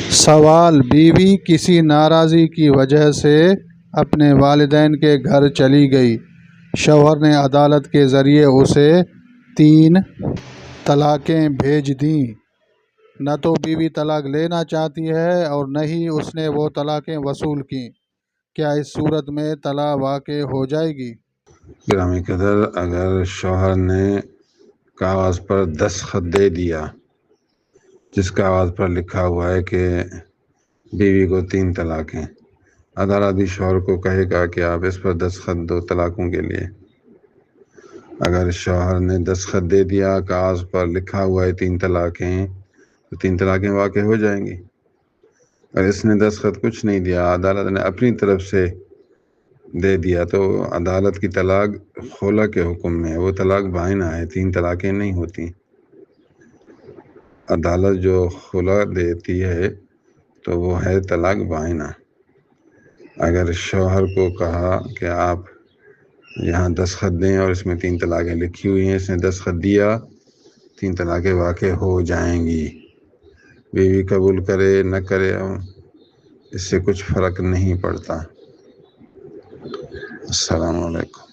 سوال: بیوی کسی ناراضی کی وجہ سے اپنے والدین کے گھر چلی گئی، شوہر نے عدالت کے ذریعے اسے 3 طلاقیں بھیج دیں۔ نہ تو بیوی طلاق لینا چاہتی ہے اور نہ ہی اس نے وہ طلاقیں وصول کیں، کیا اس صورت میں طلاق واقع ہو جائے گی؟ گرامی قدر، اگر شوہر نے کاغذ پر دستخط دے دیا جس کاغذ پر لکھا ہوا ہے کہ بیوی کو 3 طلاقیں، عدالت بھی شوہر کو کہے گا کہ آپ اس پر دستخط دو طلاقوں کے لیے۔ اگر شوہر نے دستخط دے دیا، کاغذ پر لکھا ہوا ہے 3 طلاقیں، تو 3 طلاقیں واقع ہو جائیں گی۔ اگر اس نے دستخط کچھ نہیں دیا، عدالت نے اپنی طرف سے دے دیا، تو عدالت کی طلاق خلا کے حکم میں ہے، وہ طلاق بائنہ ہے، 3 طلاقیں نہیں ہوتی۔ عدالت جو خلا دیتی ہے تو وہ ہے طلاق بائنہ۔ اگر شوہر کو کہا کہ آپ یہاں دستخط دیں اور اس میں 3 طلاقیں لکھی ہوئی ہیں، اس نے دستخط دیا، 3 طلاقیں واقع ہو جائیں گی۔ بیوی قبول کرے نہ کرے اس سے کچھ فرق نہیں پڑتا۔ السلام علیکم۔